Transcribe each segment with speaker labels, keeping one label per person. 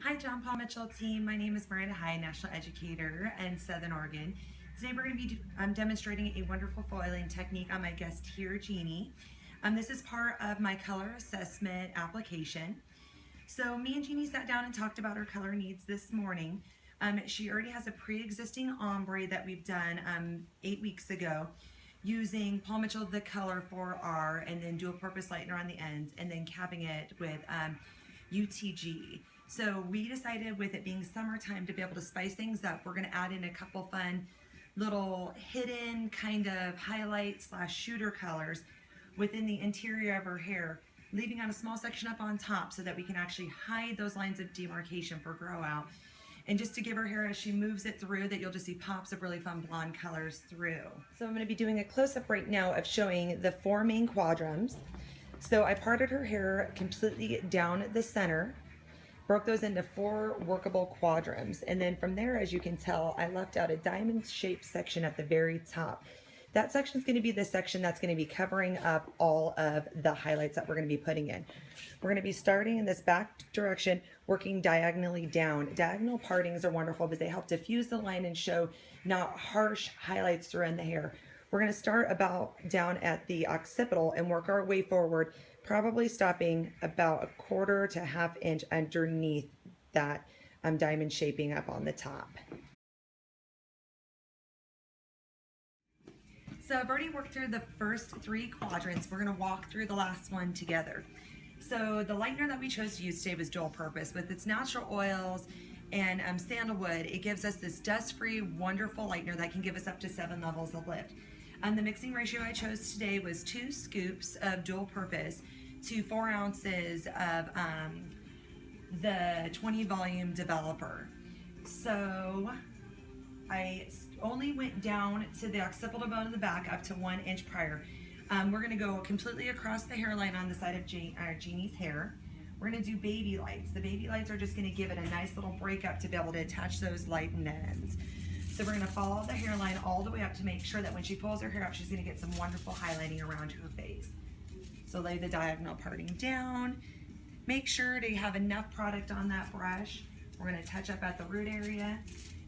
Speaker 1: Hi, John Paul Mitchell team. My name is Miranda High, National Educator in Southern Oregon. Today we're going to be demonstrating a wonderful foiling technique on my guest here, Jeannie. This is part of my color assessment application. So me and Jeannie sat down and talked about her color needs this morning. She already has a pre-existing ombre that we've done 8 weeks ago using Paul Mitchell the Color 4R and then dual purpose lightener on the ends and then capping it with UTG. So we decided, with it being summertime, to be able to spice things up, we're going to add in a couple fun little hidden kind of highlight slash shooter colors within the interior of her hair, leaving out a small section up on top so that we can actually hide those lines of demarcation for grow out. And just to give her hair, as she moves it through, that you'll just see pops of really fun blonde colors through. So I'm going to be doing a close-up right now of showing the 4 main quadrants. So I parted her hair completely down the center, broke those into 4 workable quadrants, and then from there, as you can tell, I left out a diamond-shaped section at the very top. That section is going to be the section that's going to be covering up all of the highlights that we're going to be putting in. We're going to be starting in this back direction, working diagonally down. Diagonal partings are wonderful because they help diffuse the line and show not harsh highlights throughout the hair. We're going to start about down at the occipital and work our way forward, probably stopping about 1/4 to 1/2 inch underneath that diamond shaping up on the top. So I've already worked through the first 3 quadrants. We're going to walk through the last one together. So the lightener that we chose to use today was dual purpose. With its natural oils and sandalwood, it gives us this dust-free, wonderful lightener that can give us up to 7 levels of lift. The mixing ratio I chose today was 2 scoops of dual purpose to 4 ounces of the 20 volume developer. So I only went down to the occipital bone of the back up to 1 inch prior. We're going to go completely across the hairline on the side of Jeannie's hair. We're going to do baby lights. The baby lights are just going to give it a nice little break up to be able to attach those lightened ends. So we're going to follow the hairline all the way up to make sure that when she pulls her hair up, she's going to get some wonderful highlighting around her face. So lay the diagonal parting down. Make sure to have enough product on that brush. We're going to touch up at the root area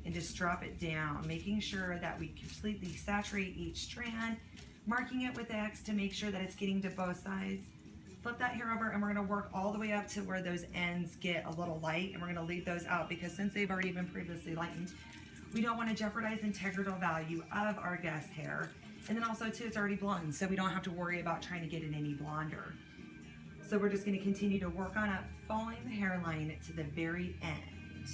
Speaker 1: and just drop it down, making sure that we completely saturate each strand, marking it with X to make sure that it's getting to both sides. Flip that hair over and we're going to work all the way up to where those ends get a little light, and we're going to leave those out because since they've already been previously lightened, we don't want to jeopardize integral value of our guest hair. And then also too, it's already blonde, so we don't have to worry about trying to get it any blonder. So we're just going to continue to work on up, following the hairline to the very end.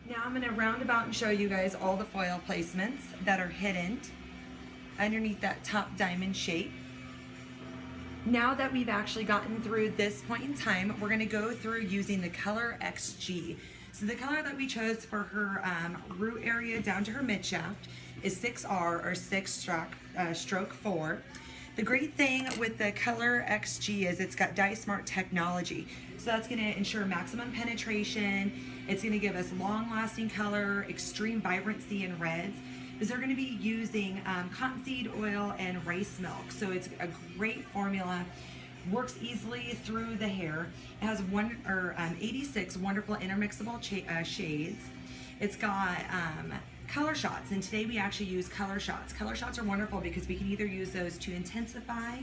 Speaker 1: Now I'm going to round about and show you guys all the foil placements that are hidden underneath that top diamond shape. Now that we've actually gotten through this point in time, we're going to go through using the Color XG. So the color that we chose for her root area down to her midshaft is 6R, or 6 stroke 4. The great thing with the Color XG is it's got Dye Smart technology. So that's going to ensure maximum penetration. It's going to give us long-lasting color, extreme vibrancy in reds. Because they're going to be using cottonseed oil and rice milk. So it's a great formula. Works easily through the hair. It has 86 wonderful intermixable shades. It's got color shots, and today we actually use color shots. Color shots are wonderful because we can either use those to intensify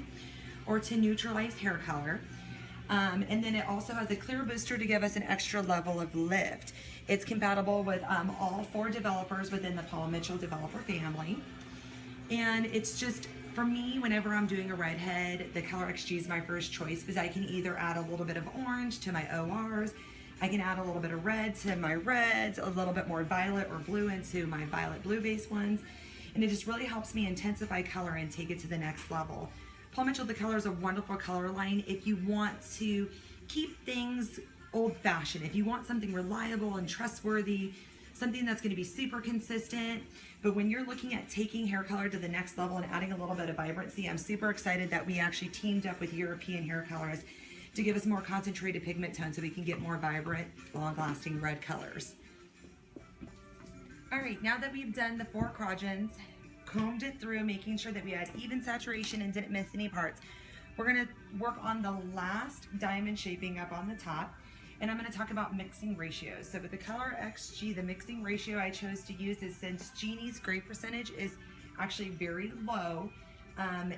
Speaker 1: or to neutralize hair color. And then it also has a clear booster to give us an extra level of lift. It's compatible with all 4 developers within the Paul Mitchell developer family. And it's just, for me, whenever I'm doing a redhead, the Color XG is my first choice because I can either add a little bit of orange to my ORs, I can add a little bit of red to my reds, a little bit more violet or blue into my violet blue based ones. And it just really helps me intensify color and take it to the next level. Paul Mitchell the Color is a wonderful color line if you want to keep things old-fashioned, if you want something reliable and trustworthy, something that's going to be super consistent. But when you're looking at taking hair color to the next level and adding a little bit of vibrancy, I'm super excited that we actually teamed up with European hair colorists to give us more concentrated pigment tone so we can get more vibrant, long-lasting red colors. All right, now that we've done the 4 quadrants, combed it through, making sure that we had even saturation and didn't miss any parts, We're gonna work on the last diamond shaping up on the top, and I'm gonna talk about mixing ratios. So with the Color XG, the mixing ratio I chose to use is, since Jeannie's gray percentage is actually very low,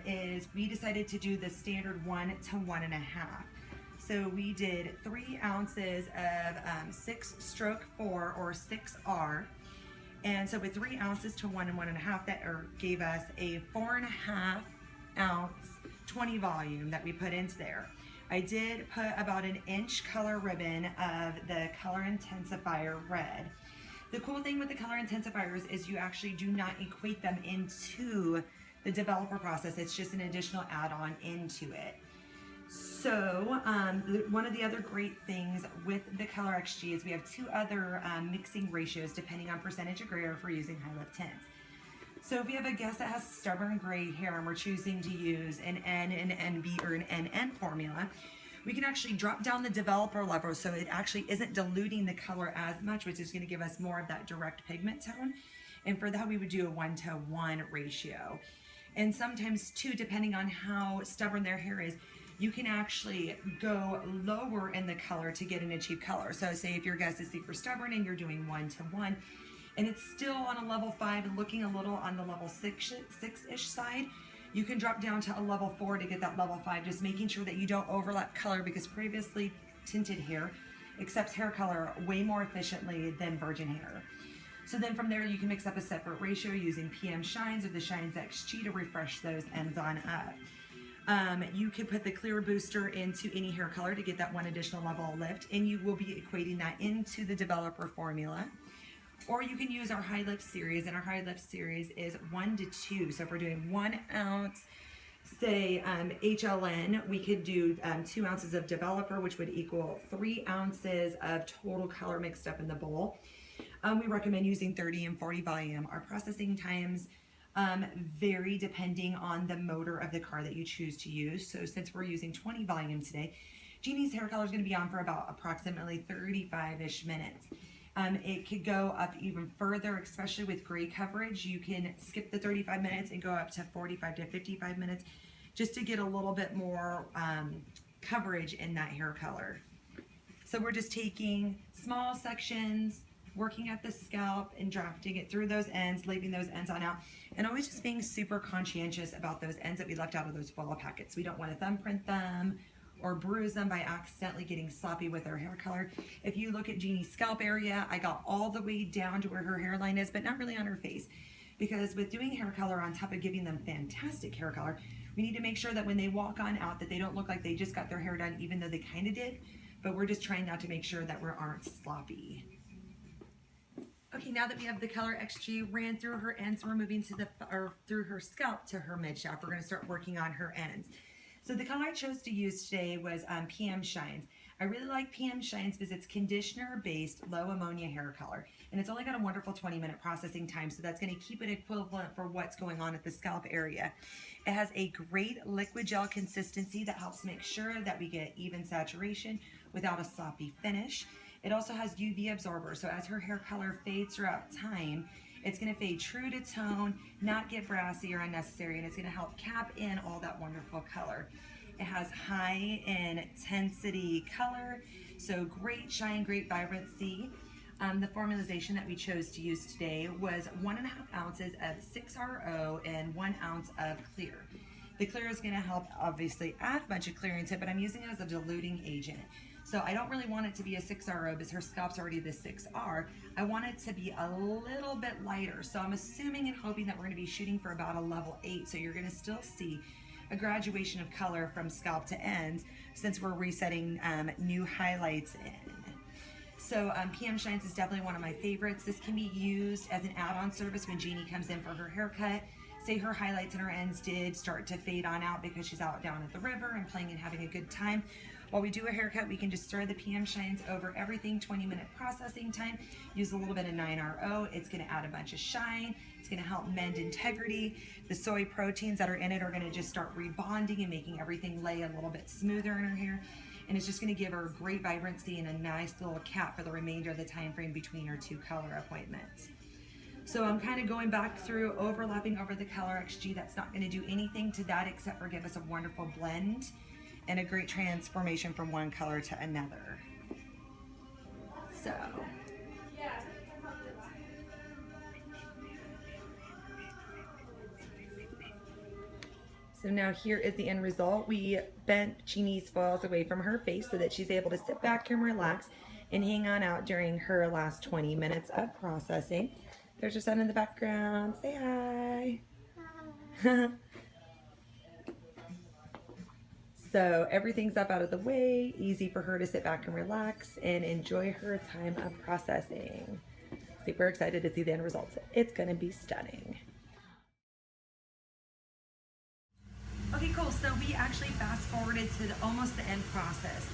Speaker 1: is we decided to do the standard 1 to 1.5. So we did 3 ounces of 6 stroke 4 or 6R. And so with 3 ounces to 1 and 1.5, that gave us a 4.5 ounce 20 volume that we put into there. I did put about 1 inch color ribbon of the Color Intensifier Red. The cool thing with the color intensifiers is you actually do not equate them into the developer process. It's just an additional add-on into it. So one of the other great things with the Color XG is we have 2 other mixing ratios depending on percentage of gray, or if we're using high lift tints. So if you have a guest that has stubborn gray hair and we're choosing to use an N, an NB, or an NN formula, we can actually drop down the developer level so it actually isn't diluting the color as much, which is going to give us more of that direct pigment tone. And for that, we would do a 1 to 1 ratio. And sometimes too, depending on how stubborn their hair is, you can actually go lower in the color to get an achieved color. So say if your guest is super stubborn and you're doing 1 to 1, and it's still on a level 5 and looking a little on the level 6-ish side, you can drop down to a level 4 to get that level 5, just making sure that you don't overlap color, because previously tinted hair accepts hair color way more efficiently than virgin hair. So then from there, you can mix up a separate ratio using PM Shines or the Shines XG to refresh those ends on up. You can put the clear booster into any hair color to get that 1 additional level of lift, and you will be equating that into the developer formula. Or you can use our high lift series, and our high lift series is 1 to 2. So if we're doing 1 ounce, say HLN, we could do 2 ounces of developer, which would equal 3 ounces of total color mixed up in the bowl. We recommend using 30 and 40 volume. Our processing times vary depending on the motor of the car that you choose to use. So since we're using 20 volume today, Jeannie's hair color is going to be on for about approximately 35-ish minutes. It could go up even further, especially with gray coverage. You can skip the 35 minutes and go up to 45 to 55 minutes just to get a little bit more coverage in that hair color. So we're just taking small sections, working at the scalp and drafting it through those ends, leaving those ends on out, and always just being super conscientious about those ends that we left out of those foil packets. We don't want to thumbprint them or bruise them by accidentally getting sloppy with our hair color. If you look at Jeannie's scalp area, I got all the way down to where her hairline is, but not really on her face. Because with doing hair color on top of giving them fantastic hair color, we need to make sure that when they walk on out that they don't look like they just got their hair done, even though they kind of did. But we're just trying not to make sure that we aren't sloppy. Okay, now that we have the Color XG ran through her ends, we're moving to through her scalp to her mid shaft. We're going to start working on her ends. So the color I chose to use today was PM Shines. I really like PM Shines because it's conditioner-based low ammonia hair color, and it's only got a wonderful 20-minute processing time, so that's going to keep it equivalent for what's going on at the scalp area. It has a great liquid gel consistency that helps make sure that we get even saturation without a sloppy finish. It also has UV absorber, so as her hair color fades throughout time, it's going to fade true to tone, not get brassy or unnecessary, and it's going to help cap in all that wonderful color. It has high intensity color, so great shine, great vibrancy. The formulation that we chose to use today was 1.5 ounces of 6RO and 1 ounce of clear. The clear is going to help obviously add a bunch of clearance to it, but I'm using it as a diluting agent. So I don't really want it to be a 6RO because her scalp's already the 6R. I want it to be a little bit lighter. So I'm assuming and hoping that we're going to be shooting for about a level 8. So you're going to still see a graduation of color from scalp to ends since we're resetting new highlights in. So PM Shines is definitely one of my favorites. This can be used as an add-on service when Jeannie comes in for her haircut. Say her highlights and her ends did start to fade on out because she's out down at the river and playing and having a good time. While we do a haircut, we can just throw the PM Shines over everything, 20-minute processing time, use a little bit of 9RO. It's going to add a bunch of shine. It's going to help mend integrity. The soy proteins that are in it are going to just start rebonding and making everything lay a little bit smoother in her hair. And it's just going to give her great vibrancy and a nice little cap for the remainder of the time frame between her 2 color appointments. So I'm kind of going back through, overlapping over the Color XG. That's not going to do anything to that except for give us a wonderful blend and a great transformation from one color to another. So now here is the end result. We bent Jeannie's foils away from her face so that she's able to sit back and relax and hang on out during her last 20 minutes of processing. There's your son in the background. Say hi. Hi. So everything's up out of the way, easy for her to sit back and relax and enjoy her time of processing. Super excited to see the end results. It's gonna be stunning. Okay, cool. So we actually fast forwarded to almost the end process.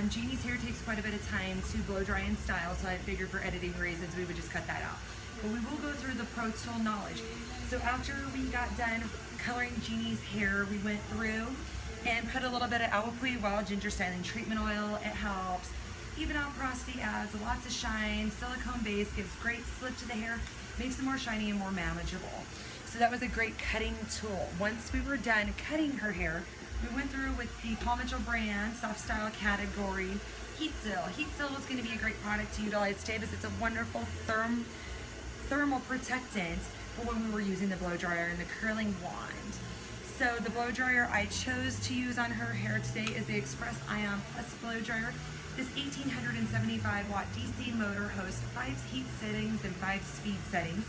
Speaker 1: Jeannie's hair takes quite a bit of time to blow dry and style, so I figured for editing reasons we would just cut that out. But we will go through the Pro Tool knowledge. So after we got done coloring Jeannie's hair, we went through and put a little bit of Agua Puy Wild Ginger Styling Treatment Oil. It helps even out porosity, adds lots of shine. Silicone base gives great slip to the hair, makes it more shiny and more manageable. So that was a great cutting tool. Once we were done cutting her hair, we went through with the Paul Mitchell brand soft style category Heat Seal. Heat Seal is going to be a great product to utilize today because it's a wonderful thermal protectant for when we were using the blow dryer and the curling wand. So the blow dryer I chose to use on her hair today is the Express Ion Plus blow dryer. This 1875 watt DC motor hosts 5 heat settings and 5 speed settings.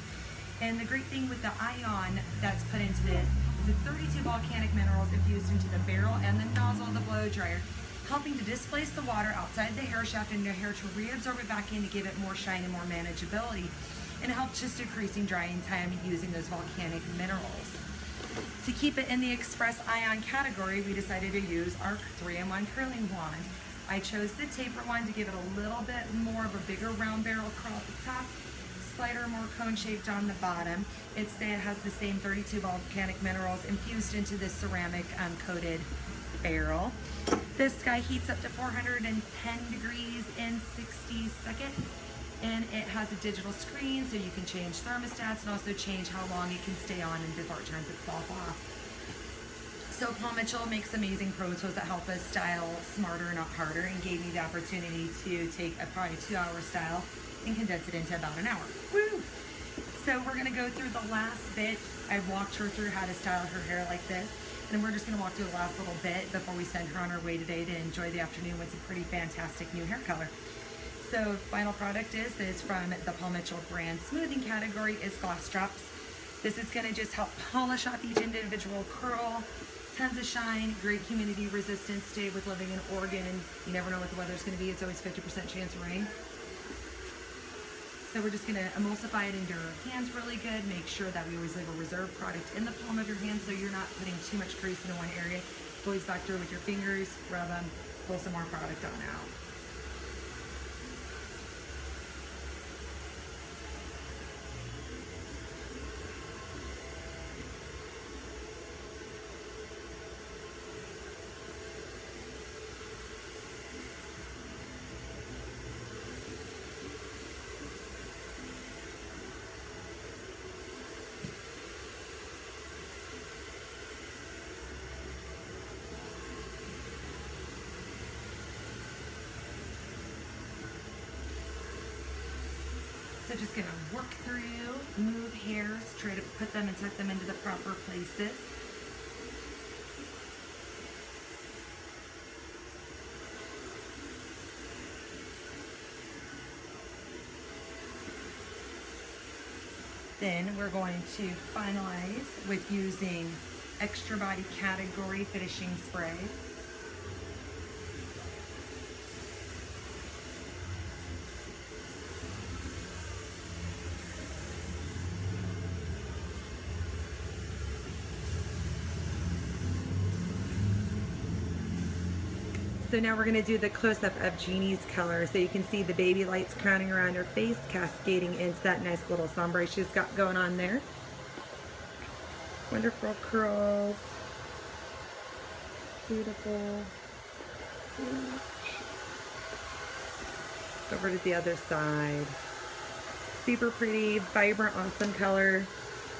Speaker 1: And the great thing with the ion that's put into this is it's 32 volcanic minerals infused into the barrel and the nozzle of the blow dryer, helping to displace the water outside the hair shaft into your hair to reabsorb it back in to give it more shine and more manageability, and help just decreasing drying time using those volcanic minerals. To keep it in the Express Ion category, we decided to use our 3-in-1 curling wand. I chose the taper one to give it a little bit more of a bigger round barrel curl at the top, slighter, more cone shaped on the bottom. It has the same 32 volcanic minerals infused into this ceramic coated barrel. This guy heats up to 410 degrees in 60 seconds. And it has a digital screen so you can change thermostats and also change how long it can stay on and before it turns itself off. So Paul Mitchell makes amazing Pro Tools that help us style smarter, not harder, and gave me the opportunity to take a probably 2-hour style and condense it into about an hour. Woo! So we're gonna go through the last bit. I walked her through how to style her hair like this, and we're just gonna walk through the last little bit before we send her on her way today to enjoy the afternoon with a pretty fantastic new hair color. So final product is from the Paul Mitchell brand smoothing category is Gloss Drops. This is gonna just help polish off each individual curl. Tons of shine, great humidity resistance today with living in Oregon. You never know what the weather's gonna be. It's always 50% chance of rain. So we're just gonna emulsify it into your hands really good. Make sure that we always leave a reserve product in the palm of your hand so you're not putting too much grease into one area. Always back through with your fingers, rub them, pull some more product on out. So just gonna work through, move hairs, try to put them and tuck them into the proper places. Then we're going to finalize with using Extra Body category finishing spray. So now we're going to do the close-up of Jeannie's color. So you can see the baby lights crowning around her face, cascading into that nice little sombre she's got going on there. Wonderful curls. Beautiful. Over to the other side. Super pretty, vibrant, awesome color.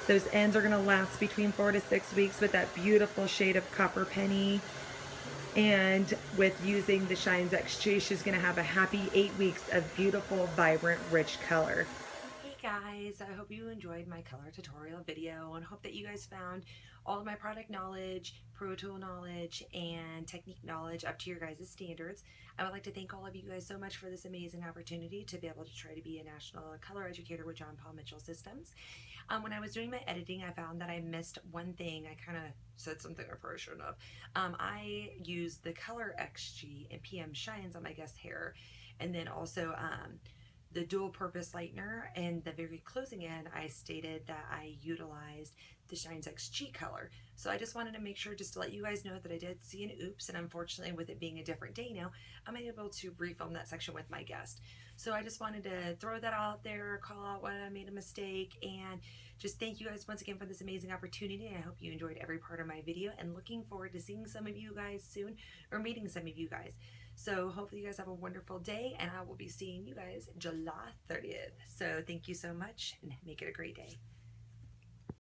Speaker 1: Those ends are gonna last between 4 to 6 weeks with that beautiful shade of copper penny. And with using the Shines XG, she's gonna have a happy 8 weeks of beautiful, vibrant, rich color. Hey guys, I hope you enjoyed my color tutorial video and hope that you guys found all of my product knowledge, Pro Tool knowledge, and technique knowledge up to your guys' standards. I would like to thank all of you guys so much for this amazing opportunity to be able to try to be a national color educator with John Paul Mitchell Systems. When I was doing my editing, I found that I missed one thing. I kind of said something I probably shouldn't have. I used the Color XG and PM Shines on my guest hair, and then also the dual purpose lightener, and the very closing end I stated that I utilized the Shines XG color. So I just wanted to make sure just to let you guys know that I did see an oops, and unfortunately with it being a different day now, I'm able to refilm that section with my guest. So I just wanted to throw that out there, call out when I made a mistake, and just thank you guys once again for this amazing opportunity. I hope you enjoyed every part of my video, and looking forward to seeing some of you guys soon, or meeting some of you guys. So hopefully you guys have a wonderful day, and I will be seeing you guys July 30th. So thank you so much, and make it a great day.